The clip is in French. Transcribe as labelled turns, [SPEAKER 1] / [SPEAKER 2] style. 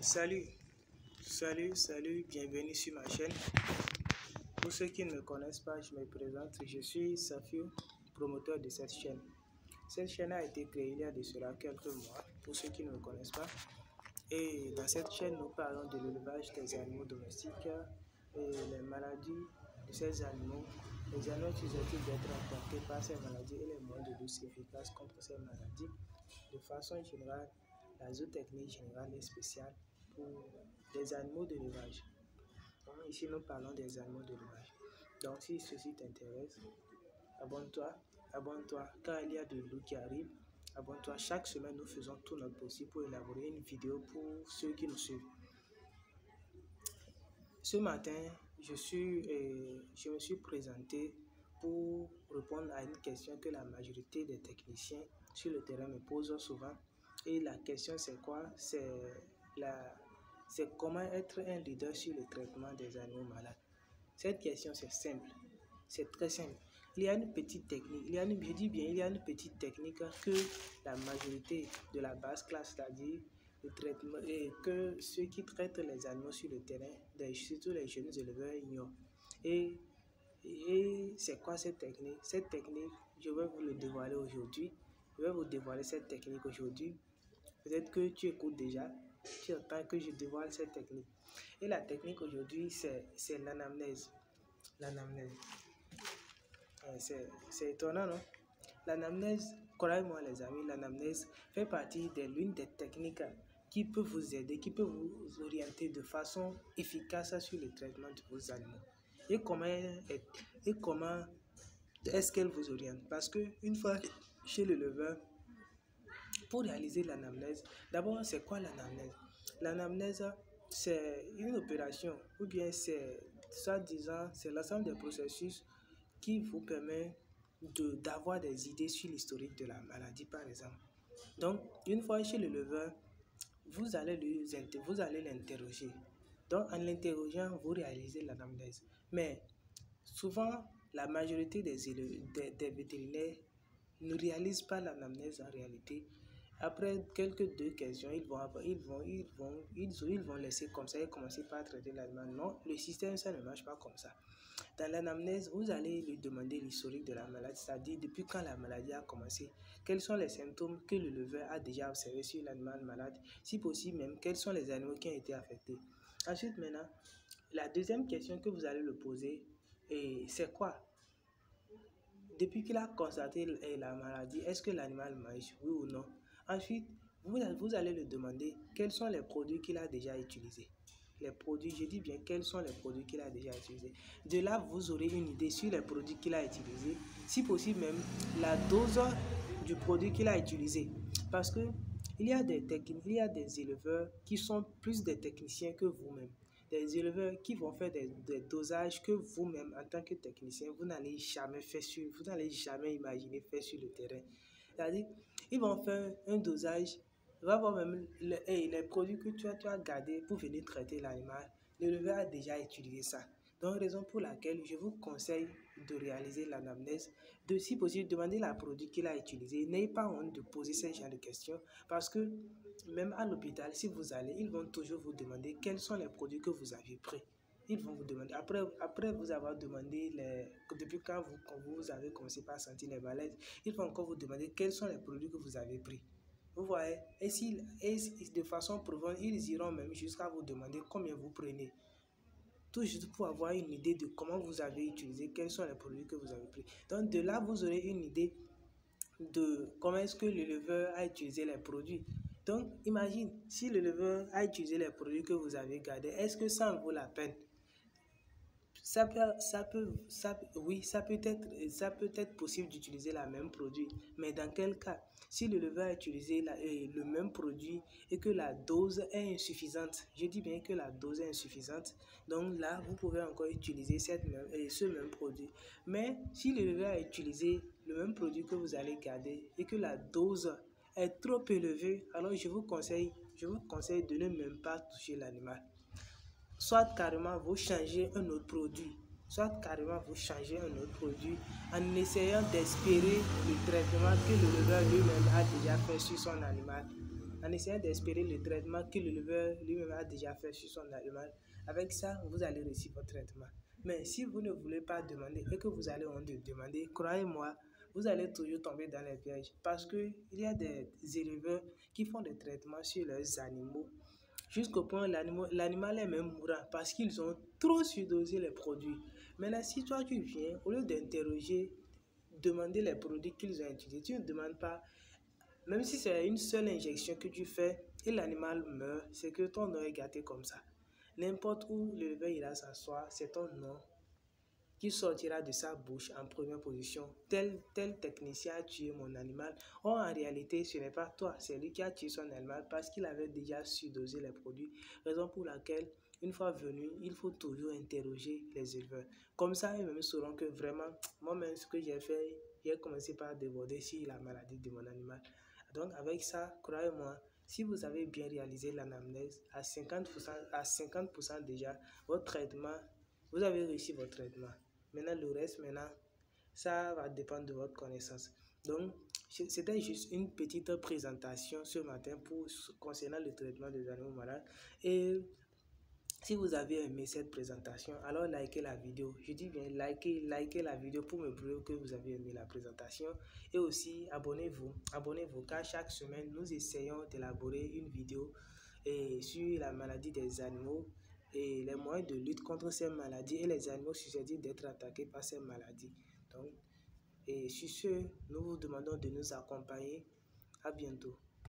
[SPEAKER 1] Salut, bienvenue sur ma chaîne. Pour ceux qui ne me connaissent pas, je me présente, je suis Safiou, promoteur de cette chaîne. Cette chaîne a été créée il y a de cela quelques mois, pour ceux qui ne me connaissent pas. Et dans cette chaîne, nous parlons de l'élevage des animaux domestiques et les maladies de ces animaux. Les animaux susceptibles d'être attaqués par ces maladies et les moyens de lutte efficaces contre ces maladies. De façon générale, la zootechnie générale est spéciale pour les animaux d'élevage. Ici, nous parlons des animaux d'élevage. Donc, si ceci t'intéresse, abonne-toi, car il y a de loups qui arrivent. Abonne-toi. Chaque semaine, nous faisons tout notre possible pour élaborer une vidéo pour ceux qui nous suivent. Ce matin, je me suis présenté pour répondre à une question que la majorité des techniciens sur le terrain me posent souvent. Et la question, c'est quoi? C'est comment être un leader sur le traitement des animaux malades. Cette question, c'est simple. C'est très simple. Il y a une petite technique, il y a une petite technique que la majorité de la basse classe, c'est-à-dire le traitement, et que ceux qui traitent les animaux sur le terrain, surtout les jeunes éleveurs, ignorent. Et c'est quoi cette technique? Cette technique, je vais vous le dévoiler aujourd'hui. Je vais vous dévoiler cette technique aujourd'hui. Peut-être que tu écoutes déjà, tu attends que je dévoile cette technique. Et la technique aujourd'hui, c'est l'anamnèse. L'anamnèse. C'est étonnant, non? L'anamnèse, croyez-moi les amis, l'anamnèse fait partie de l'une des techniques qui peut vous aider, qui peut vous orienter de façon efficace sur le traitement de vos animaux. Et comment est-ce qu'elle vous oriente? Parce que une fois chez l'éleveur, pour réaliser l'anamnèse, d'abord, c'est quoi l'anamnèse? L'anamnèse, c'est une opération, ou bien c'est l'ensemble des processus qui vous permet d'avoir des idées sur l'historique de la maladie, par exemple. Donc, une fois chez l'éleveur, vous allez l'interroger. Donc, en l'interrogeant, vous réalisez l'anamnèse. Mais souvent, la majorité des vétérinaires ne réalisent pas l'anamnèse en réalité. Après quelques deux questions, ils vont laisser comme ça et commencer par traiter l'animal. Non, le système, ça ne marche pas comme ça. Dans l'anamnèse, vous allez lui demander l'historique de la maladie, c'est-à-dire depuis quand la maladie a commencé, quels sont les symptômes que l'éleveur a déjà observés sur l'animal malade, si possible même, quels sont les animaux qui ont été affectés. Ensuite, maintenant, la deuxième question que vous allez le poser, c'est quoi? Depuis qu'il a constaté la maladie, est-ce que l'animal mange, oui ou non? Ensuite, vous allez le demander quels sont les produits qu'il a déjà utilisés. Les produits, je dis bien quels sont les produits qu'il a déjà utilisés. De là, vous aurez une idée sur les produits qu'il a utilisés. Si possible même, la dose du produit qu'il a utilisé. Parce que il y a des éleveurs qui sont plus des techniciens que vous-même. Des éleveurs qui vont faire des dosages que vous-même, en tant que technicien, vous n'allez jamais imaginer faire sur le terrain. C'est-à-dire, ils vont faire un dosage, va voir même les produits que tu as gardés pour venir traiter l'animal. L'éleveur a déjà utilisé ça. Donc, raison pour laquelle je vous conseille de réaliser l'anamnèse, de si possible demander le produit qu'il a utilisé. N'ayez pas honte de poser ce genre de questions parce que même à l'hôpital, si vous allez, ils vont toujours vous demander quels sont les produits que vous aviez pris. Ils vont vous demander, après vous avoir demandé depuis quand vous avez commencé par sentir les malaises, ils vont encore vous demander quels sont les produits que vous avez pris. Vous voyez, et de façon profonde, ils iront même jusqu'à vous demander combien vous prenez. Tout juste pour avoir une idée de comment vous avez utilisé, quels sont les produits que vous avez pris. Donc de là, vous aurez une idée de comment est-ce que l'éleveur a utilisé les produits. Donc imagine, si l'éleveur a utilisé les produits que vous avez gardés, est-ce que ça en vaut la peine? Oui, ça peut être possible d'utiliser le même produit, mais dans quel cas? Si l'éleveur a utilisé le même produit et que la dose est insuffisante, je dis bien que la dose est insuffisante, donc là, vous pouvez encore utiliser ce même produit. Mais si l'éleveur a utilisé le même produit que vous allez garder et que la dose est trop élevée, alors je vous conseille de ne même pas toucher l'animal. Soit carrément vous changez un autre produit, en essayant d'espérer le traitement que l'éleveur lui-même a déjà fait sur son animal. en essayant d'espérer le traitement que l'éleveur lui-même a déjà fait sur son animal. Avec ça, vous allez réussir votre traitement. Mais si vous ne voulez pas demander et que vous allez demander, croyez-moi, vous allez toujours tomber dans les pièges parce qu'il y a des éleveurs qui font des traitements sur leurs animaux jusqu'au point où l'animal est même mourant parce qu'ils ont trop surdosé les produits. Maintenant, si toi tu viens, au lieu d'interroger, demander les produits qu'ils ont utilisés, tu ne demandes pas, même si c'est une seule injection que tu fais et l'animal meurt, c'est que ton nom est gâté comme ça. N'importe où l'éleveur ira s'asseoir, c'est ton nom qui sortira de sa bouche en première position. Tel technicien a tué mon animal. Or, en réalité, ce n'est pas toi, c'est lui qui a tué son animal parce qu'il avait déjà surdosé les produits. Raison pour laquelle, une fois venu, il faut toujours interroger les éleveurs. Comme ça, ils-mêmes sauront que vraiment, moi-même, ce que j'ai fait, j'ai commencé par déborder sur la maladie de mon animal. Donc, avec ça, croyez-moi, si vous avez bien réalisé l'anamnèse à 50% déjà, votre traitement, vous avez réussi votre traitement. Maintenant, le reste, ça va dépendre de votre connaissance. Donc, c'était juste une petite présentation ce matin concernant le traitement des animaux malades. Et si vous avez aimé cette présentation, alors likez la vidéo. Je dis bien likez la vidéo pour me prouver que vous avez aimé la présentation. Et aussi, abonnez-vous car chaque semaine, nous essayons d'élaborer une vidéo sur la maladie des animaux et les moyens de lutte contre ces maladies et les animaux susceptibles d'être attaqués par ces maladies. Donc, et sur ce, nous vous demandons de nous accompagner. À bientôt.